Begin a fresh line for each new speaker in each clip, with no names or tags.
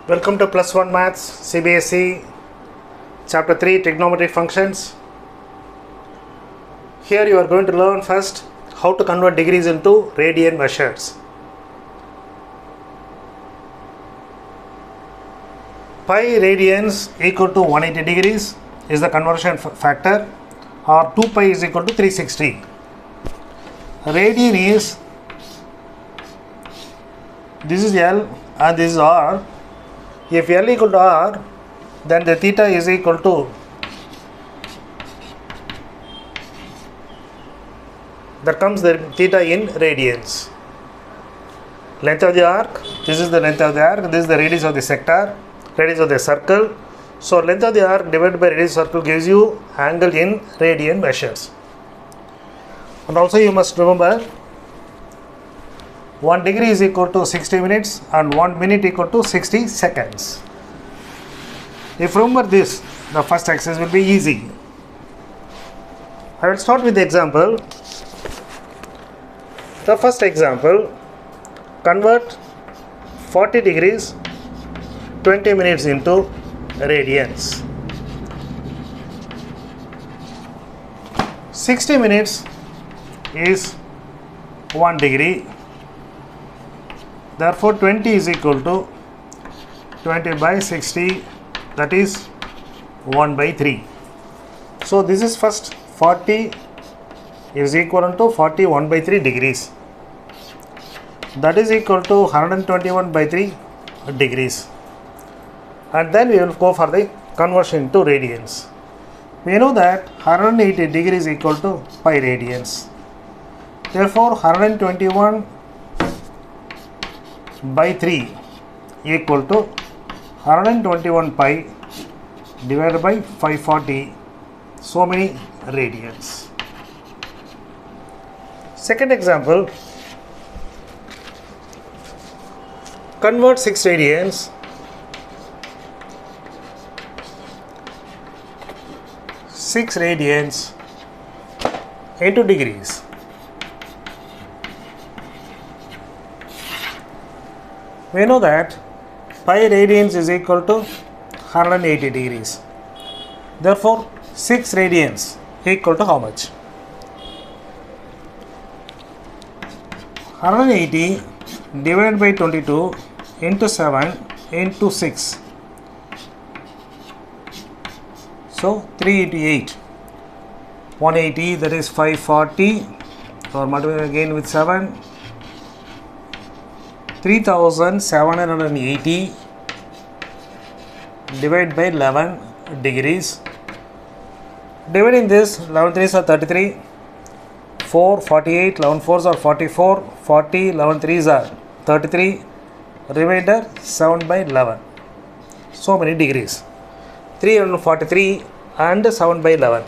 Welcome to Plus One Maths CBSE Chapter 3 Trigonometric Functions. Here you are going to learn first how to convert degrees into radian measures. Pi radians equal to 180 degrees is the conversion factor, or 2 pi is equal to 360. Radian is, this is L and this is R. If L equal to R, then the theta is equal to, that comes the theta in radians. Length of the arc, this is the length of the arc, this is the radius of the sector, radius of the circle. So length of the arc divided by radius of the circle gives you angle in radian measures. And also you must remember 1 degree is equal to 60 minutes and 1 minute equal to 60 seconds. If you remember this, the first exercise will be easy. I will start with the example. The first example, convert 40 degrees 20 minutes into radians. 60 minutes is 1 degree. Therefore 20 is equal to 20 by 60, that is 1 by 3. So this is first 40 is equal to 41 by 3 degrees. That is equal to 121 by 3 degrees. And then we will go for the conversion to radians. We know that 180 degrees equal to pi radians. Therefore 121 by 3 equal to 121 pi divided by 540, so many radians. Second example, convert 6 radians into degrees. We know that pi radians is equal to 180 degrees. Therefore 6 radians equal to how much? 180 divided by 22 into 7 into 6. So 3 into 8. 180, that is 540, or multiply again with 7. 3780 divided by 11 degrees. Dividing this, 11 3s are 33, 4 48, 11 4s are 44, 40, 11 3s are 33, remainder 7 by 11. So many degrees. 343 and 7 by 11.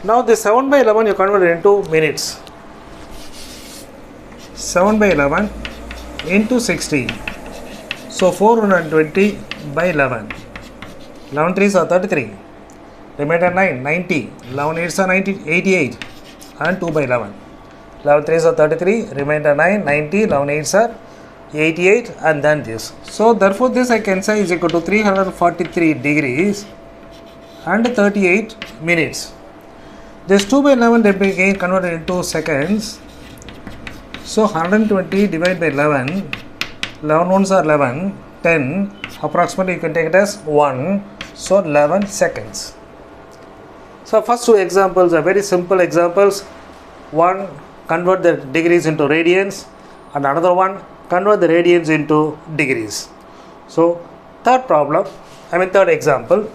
Now this 7 by 11 you convert it into minutes. 7 by 11 into 60. So 420 by 11. 11 3s are 33. Remainder 9, 90. 11 8s are 88. And 2 by 11. 11 3s are 33. Remainder 9, 90. 11 8s are 88. And then this. So therefore this I can say is equal to 343 degrees and 38 minutes. This 2 by 11 they again converted into seconds. So 120 divided by 11, 11 ones are 11, 10, approximately you can take it as 1, so 11 seconds. So first two examples are very simple examples. One, convert the degrees into radians, and another one, convert the radians into degrees. So third example.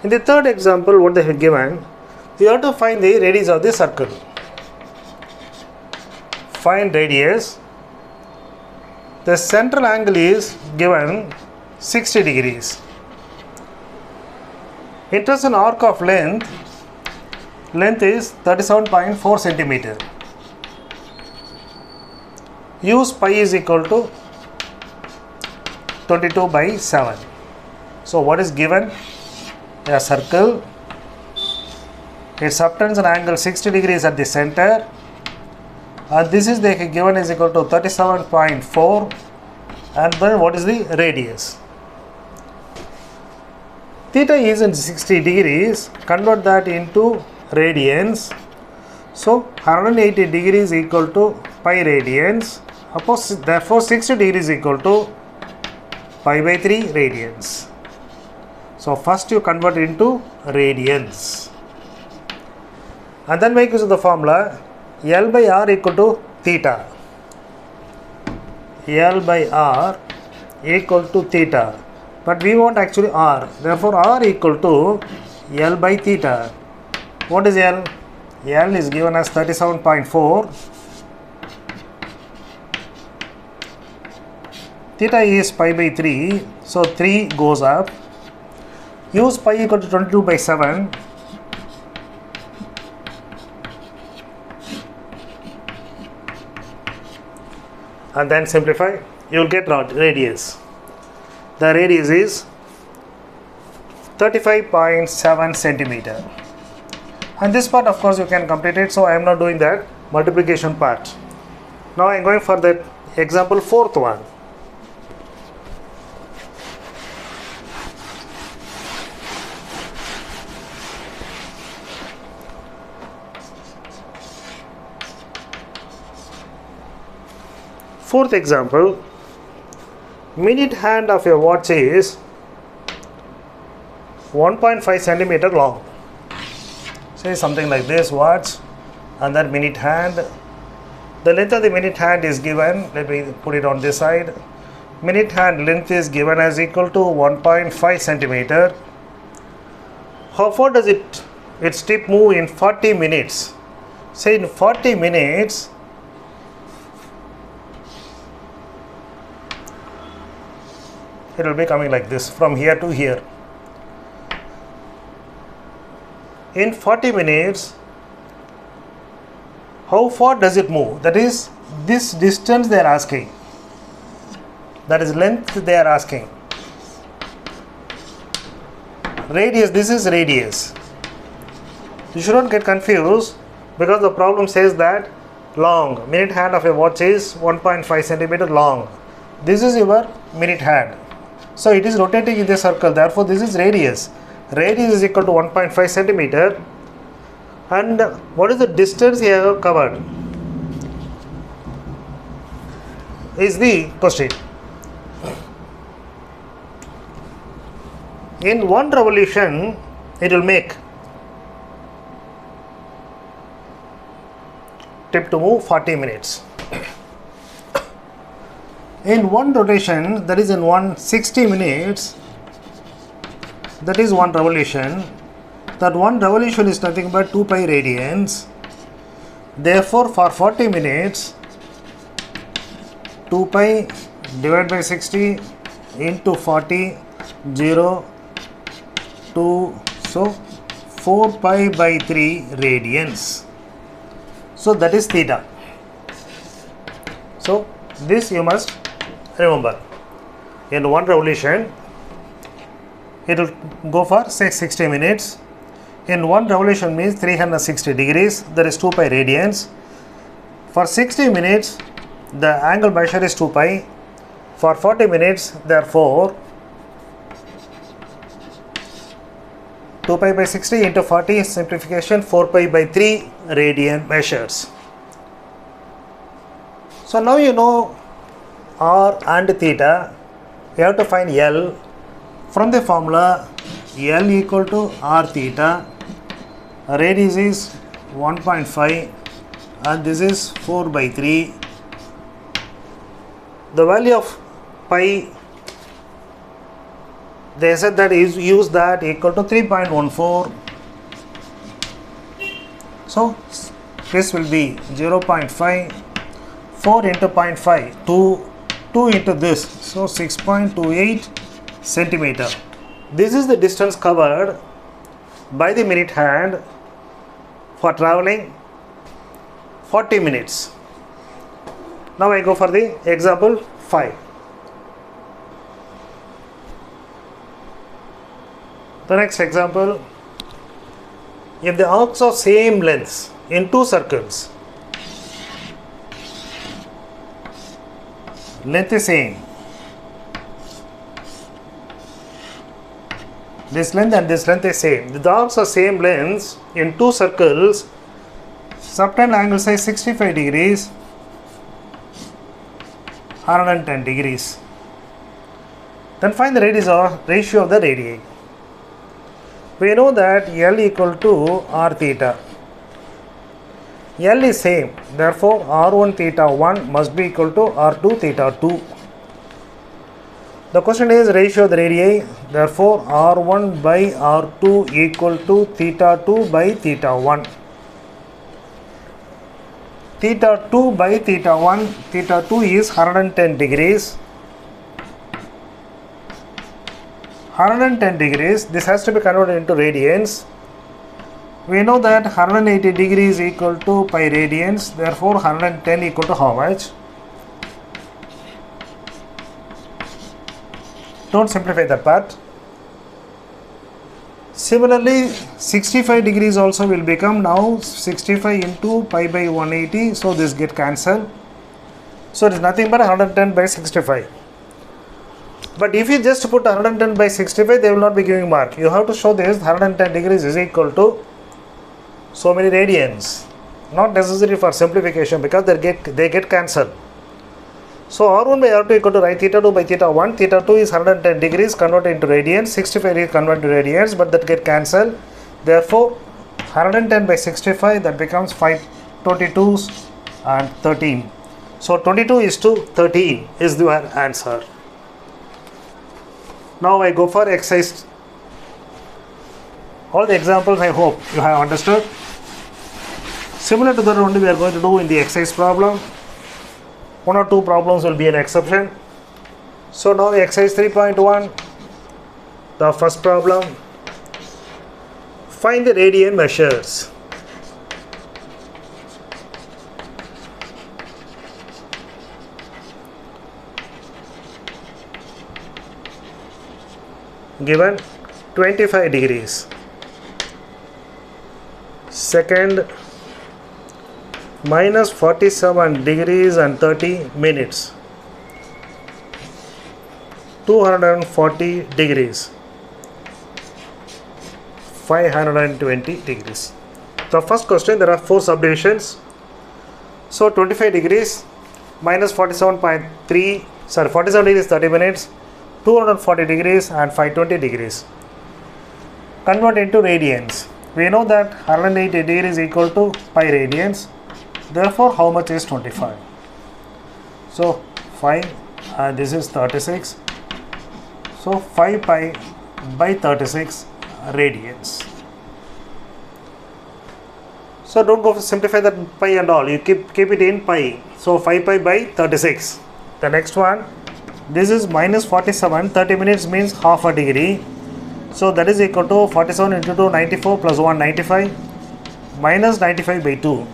In the third example, what they have given, we have to find the radius of the circle. Find radius. The central angle is given 60 degrees. Interest in arc of length is 37.4 centimeter. Use pi is equal to 22 by 7. So what is given? a circle. It subtends an angle 60 degrees at the center, and this is given is equal to 37.4, and then what is the radius? Theta is in 60 degrees, convert that into radians. So 180 degrees equal to pi radians. Therefore 60 degrees equal to pi by 3 radians. So first you convert into radians, and then make use of the formula L by R equal to theta. L by R equal to theta, but we want actually R. Therefore R equal to L by theta. What is L? L is given as 37.4. Theta is pi by 3, so 3 goes up. Use pi equal to 22 by 7. And then simplify, you will get radius. The radius is 35.7 centimeter. And this part of course you can complete it, so I am not doing that multiplication part. Now I am going for the example 4th one. Fourth example, minute hand of a watch is 1.5 centimeter long. Say something like this, watch, and then minute hand. The length of the minute hand is given, let me put it on this side. Minute hand length is given as equal to 1.5 centimeter. How far does its tip move in 40 minutes? Say in 40 minutes, it will be coming like this from here to here. In 40 minutes, how far does it move? That is, this distance they are asking. That is length they are asking. Radius, this is radius. You should not get confused, because the problem says that long, minute hand of a watch is 1.5 centimeter long. This is your minute hand. So it is rotating in the circle, therefore this is radius. Radius is equal to 1.5 centimeter. And what is the distance he have covered is the question. In one revolution, it will make tip to move 40 minutes. In one rotation, that is in 160 minutes, that is one revolution. That one revolution is nothing but 2 pi radians. Therefore, for 40 minutes, 2 pi divided by 60 into 40, 0, 2, so 4 pi by 3 radians. So that is theta. So this you must remember. In one revolution, it will go for say 60 minutes. In one revolution means 360 degrees, there is 2 pi radians. For 60 minutes, the angle measure is 2 pi. For 40 minutes, therefore, 2 pi by 60 into 40 simplification, 4 pi by 3 radian measures. So now you know R and theta. You have to find L from the formula L equal to R theta. Radius is 1.5 and this is 4 by 3. The value of pi, they said that is use that equal to 3.14. So this will be 0.5, 4 into 0.5, 2 into this, so 6.28 centimeter. This is the distance covered by the minute hand for traveling 40 minutes. Now I go for the example 5. The next example, if the arcs of same lengths in two circles, length is same, this length and this length is same. The arcs are same lengths in two circles, subtend angle say 65 degrees, 110 degrees. Then find the ratio of the radii. We know that L equal to R theta. L is same, therefore R1 theta 1 must be equal to R2 theta 2. The question is ratio of the radii, therefore R1 by R2 equal to theta 2 by theta 1. Theta 2 by theta 1, theta 2 is 110 degrees. 110 degrees, this has to be converted into radians. We know that 180 degrees equal to pi radians, therefore 110 equal to how much? Don't simplify that part. Similarly, 65 degrees also will become now 65 into pi by 180, so this get cancelled. So it is nothing but 110 by 65. But if you just put 110 by 65, they will not be giving mark. You have to show this 110 degrees is equal to so many radians. Not necessary for simplification because they get cancelled. So R1 by R2 equal to right theta 2 by theta 1. Theta 2 is 110 degrees converted into radians. 65 is converted to radians, but that get cancelled. Therefore, 110 by 65, that becomes 522s and 13. So 22 is to 13 is the answer. Now I go for exercise. All the examples I hope you have understood. Similar to that only we are going to do in the exercise problem. One or two problems will be an exception. So now exercise 3.1, the first problem. Find the radian measures. Given 25 degrees. Second, minus 47 degrees and 30 minutes. 240 degrees. 520 degrees. The first question, there are 4 subdivisions. So 25 degrees minus 47.3, 47 degrees 30 minutes. 240 degrees and 520 degrees. Convert into radians. We know that 180 degrees equal to pi radians. Therefore, how much is 25? So 5 and this is 36. So 5 pi by 36 radians. So don't go simplify that pi and all. You keep it in pi. So 5 pi by 36. The next one. This is minus 47, 30 minutes means half a degree. So that is equal to 47 into 2, 94 plus 1, 95 minus 95 by 2.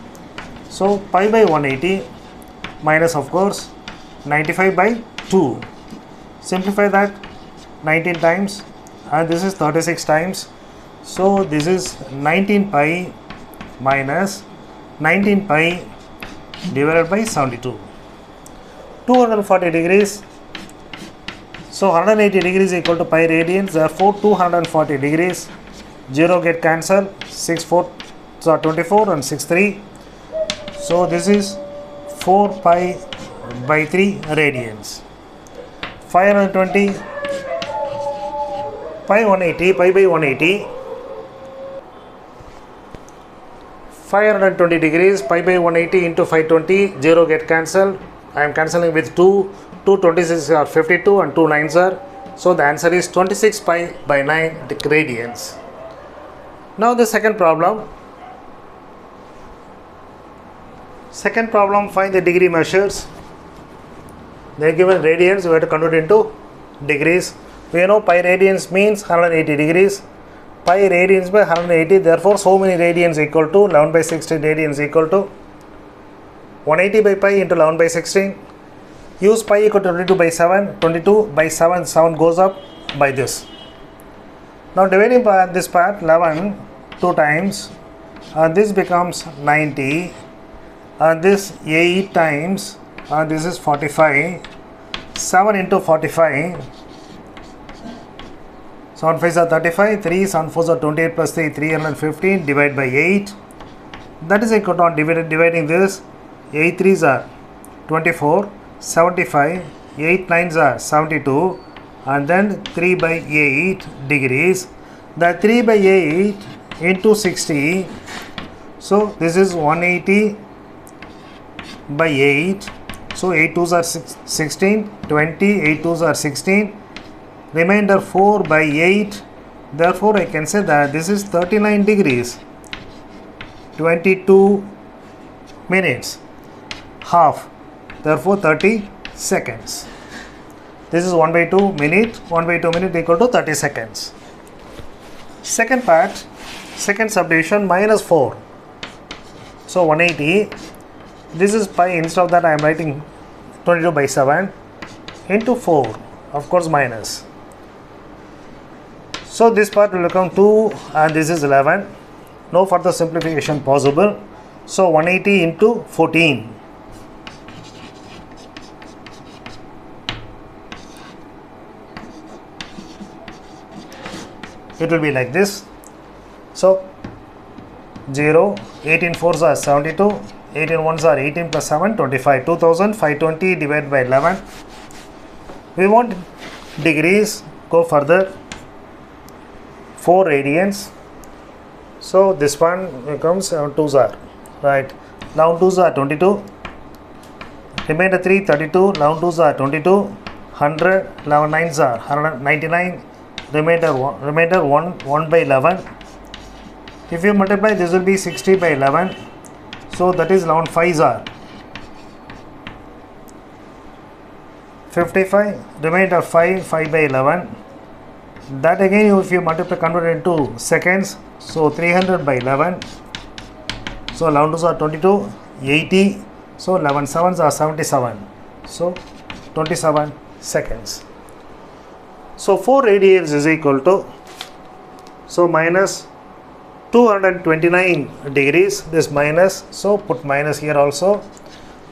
So pi by 180 minus of course 95 by 2. Simplify that 19 times and this is 36 times. So this is 19 pi minus 19 pi divided by 72. 240 degrees. So 180 degrees equal to pi radians, therefore 240 degrees, 0 get cancelled, 6 4 so 24 and 6 3. So this is 4 pi by 3 radians. 520 pi 180, pi by 180, 520 degrees, pi by 180 into 520, 0 get cancelled. I am cancelling with 2. 2 26 are 52 and 2 9s are. So the answer is 26 pi by 9 radians. Now the second problem. Second problem, find the degree measures. They are given radians, we have to convert into degrees. We know pi radians means 180 degrees. Pi radians by 180, therefore so many radians equal to 11 by 16 radians equal to 180 by pi into 11 by 16. Use pi equal to 22 by 7, 22 by 7, 7 goes up by this. Now dividing by this part 11 2 times, this becomes 90, this 8 times, this is 45, 7 into 45, 7 5s are 35, 3 7 4s are 28 plus 3 315, divide by 8, that is equal to dividing this, 8 3s are 24, 75, 8 9s are 72, and then 3 by 8 degrees. The 3 by 8 into 60, so this is 180 by 8, so 8 2s are 16, 20, 8 2s are 16, remainder 4 by 8, therefore I can say that this is 39 degrees, 22 minutes, half, therefore 30 seconds. This is 1 by 2 minute, 1 by 2 minute equal to 30 seconds. Second part, second subdivision, minus 4. So 180, this is pi, instead of that I am writing 22 by 7 into 4, of course minus. So this part will become 2 and this is 11. No further simplification possible. So 180 into 14. It will be like this. So 0, 18 4s are 72, 18 1s are 18 plus 7, 25, 2520 divided by 11. We want degrees, go further, 4 radians. So this one becomes 2s are, right, 11 2s are 22, remainder 3 32, 11 2s are 22, 100, 11 9s are 199, remainder 1 by 11. If you multiply, this will be 60 by 11, so that is 11 5s are 55, remainder 5 by 11. That again, if you multiply, convert it into seconds, so 300 by 11, so 11 2s are 22, 80, so 11 7s are 77, so 27 seconds. So 4 radians is equal to, so minus 229 degrees, this minus, so put minus here also,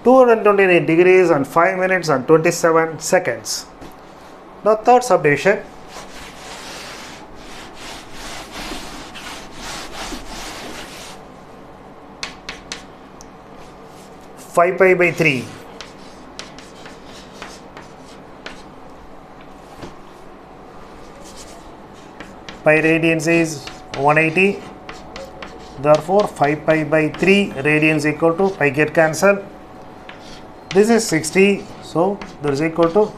229 degrees and 5 minutes and 27 seconds. Now third subdivision, 5 pi by 3. Pi radians is 180. Therefore, 5 pi by 3 radians equal to, pi get cancelled. This is 60. So, that is equal to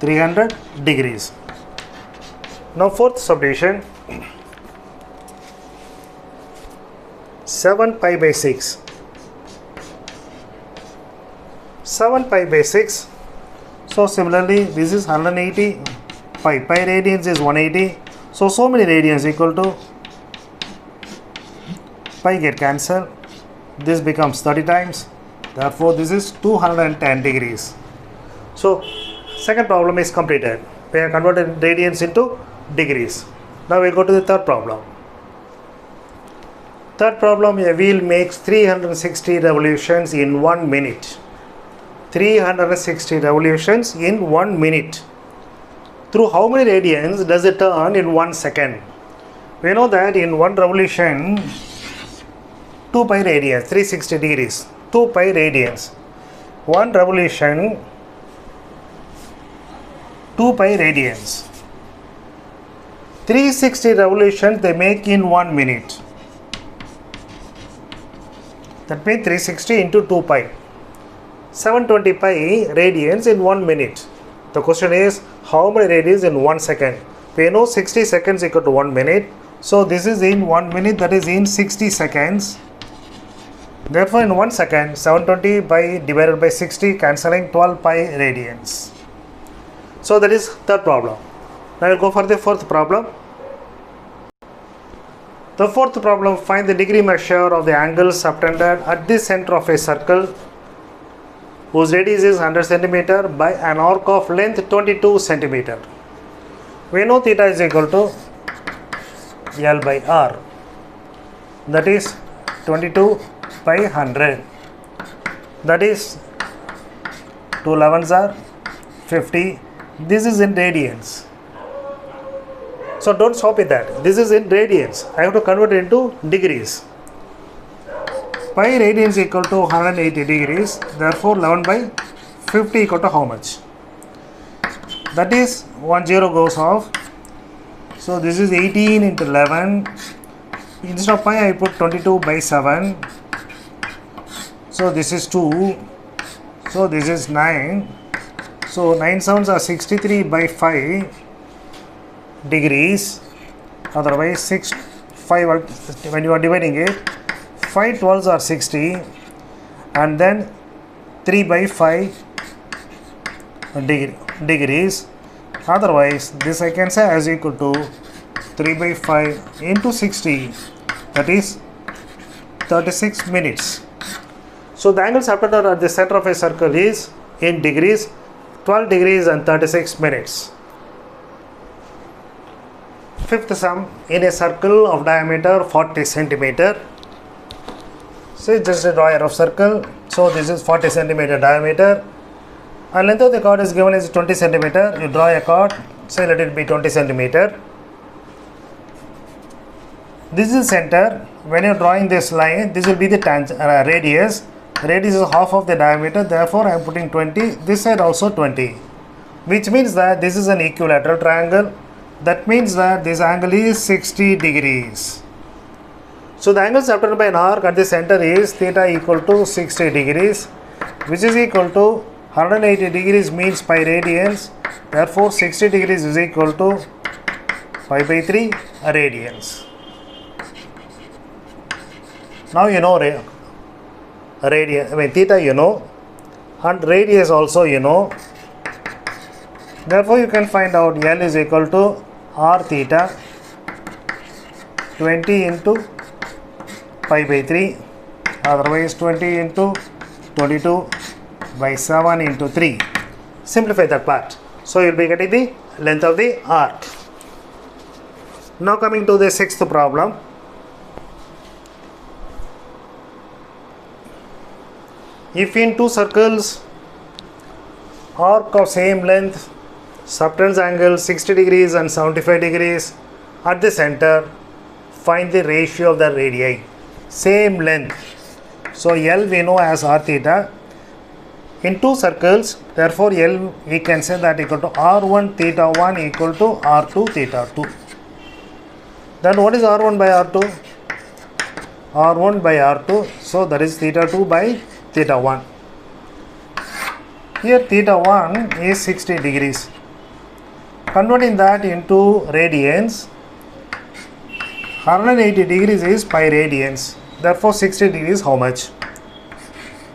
300 degrees. Now, fourth subdivision, 7 pi by 6. 7 pi by 6. So similarly, this is 180. Pi radians is 180. So many radians equal to, pi get cancelled. This becomes 30 times. Therefore, this is 210 degrees. So second problem is completed. We have converted radians into degrees. Now we go to the third problem. Third problem, a wheel makes 360 revolutions in 1 minute. 360 revolutions in 1 minute. Through how many radians does it turn in 1 second? We know that in 1 revolution, 2 pi radians, 360 degrees, 2 pi radians. 1 revolution, 2 pi radians. 360 revolutions they make in 1 minute. That means 360 into 2 pi. 720 pi radians in 1 minute. The question is, how many radians in 1 second? We know 60 seconds equal to 1 minute. So this is in 1 minute, that is in 60 seconds. Therefore, in 1 second, 720 by divided by 60, cancelling 12 pi radians. So that is third problem. Now we'll go for the fourth problem. The fourth problem, find the degree measure of the angle subtended at the center of a circle whose radius is 100 cm by an arc of length 22 cm. We know theta is equal to L by R, that is 22 by 100, that is 2 11s are 50. This is in radians. So don't stop with that. This is in radians. I have to convert it into degrees. Pi radians equal to 180 degrees. Therefore 11 by 50 equal to how much? That is 1 0 goes off. So this is 18 into 11. Instead of pi I put 22 by 7. So this is 2. So this is 9. So 9 sevens are 63 by 5 degrees. Otherwise 6 5 when you are dividing it, 5 12s are 60, and then 3 by 5 degrees. Otherwise this I can say as equal to 3 by 5 into 60, that is 36 minutes. So the angle subtended at the center of a circle is in degrees 12 degrees and 36 minutes. Fifth sum, in a circle of diameter 40 centimeter. So just a draw a rough circle. So this is 40 centimeter diameter, and length of the chord is given as 20 centimeter. You draw a chord, say let it be 20 centimeter. This is center. When you are drawing this line, this will be the radius. Radius is half of the diameter, therefore I am putting 20. This side also 20, which means that this is an equilateral triangle. That means that this angle is 60 degrees. So the angle subtended by an arc at the center is theta equal to 60 degrees, which is equal to 180 degrees means pi radians. Therefore 60 degrees is equal to pi by 3 radians. Now you know theta you know, and radius also you know. Therefore you can find out L is equal to r theta 20 into pi by 3, otherwise 20 into 22 by 7 into 3. Simplify that part. So you will be getting the length of the arc. Now coming to the sixth problem. If in two circles, arc of same length subtends angle 60 degrees and 75 degrees at the center, find the ratio of the radii. Same length. So L we know as r theta. In two circles, therefore L we can say that equal to r1 theta 1 equal to r2 theta 2. Then what is r1 by r2? r1 by r2. So that is theta 2 by theta 1. Here theta 1 is 60 degrees. Converting that into radians, 180 degrees is pi radians. Therefore 60 degrees how much?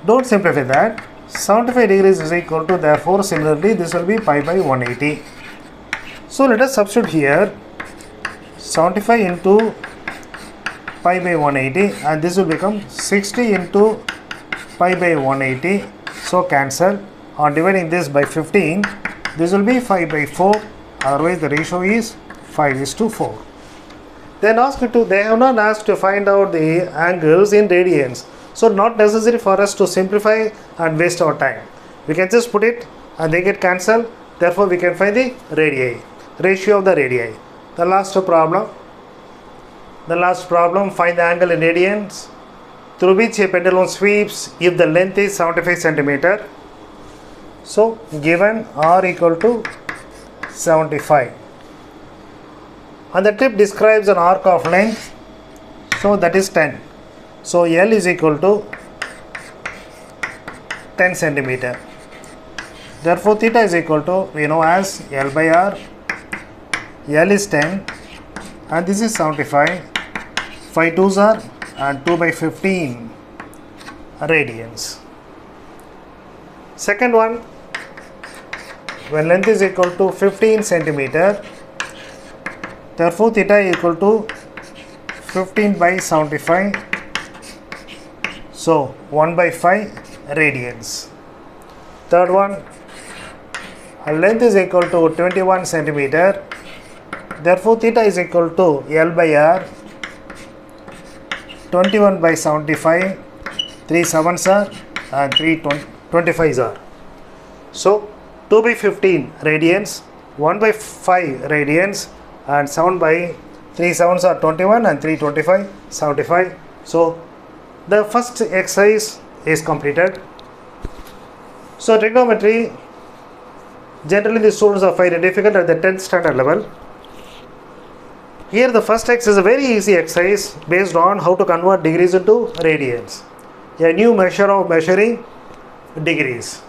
Don't simplify that. 75 degrees is equal to, therefore similarly this will be pi by 180. So let us substitute here 75 into pi by 180, and this will become 60 into pi by 180. So cancel. On dividing this by 15, this will be 5 by 4. Otherwise the ratio is 5:4. Then they have not asked to find out the angles in radians. So not necessary for us to simplify and waste our time. We can just put it and they get cancelled. Therefore we can find the radii, ratio of the radii. The last problem, find the angle in radians through which a pendulum sweeps if the length is 75 centimeter. So given r equal to 75, and the tip describes an arc of length, so that is 10. So L is equal to 10 centimeter. Therefore theta is equal to, we know as L by R. L is 10 and this is 75. 5 2s are and 2 by 15 radians. Second one, when length is equal to 15 centimeter, therefore theta equal to 15 by 75. So 1 by 5 radians. Third one, length is equal to 21 centimeter, Therefore, theta is equal to L by R, 21 by 75, 3 sevens are and 3 25s are. So 2 by 15 radians, 1 by 5 radians and 7 by 3 sevens are 21 and 3 25, 75. So the first exercise is completed. So trigonometry, generally the students are finding difficult at the 10th standard level. Here the first exercise is a very easy exercise based on how to convert degrees into radians. A new measure of measuring degrees.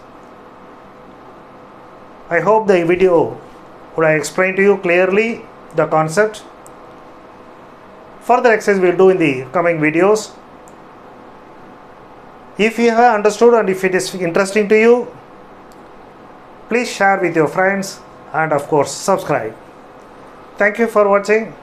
I hope the video would have explained to you clearly the concept. Further exercise we will do in the coming videos. If you have understood and if it is interesting to you, please share with your friends and of course subscribe. Thank you for watching.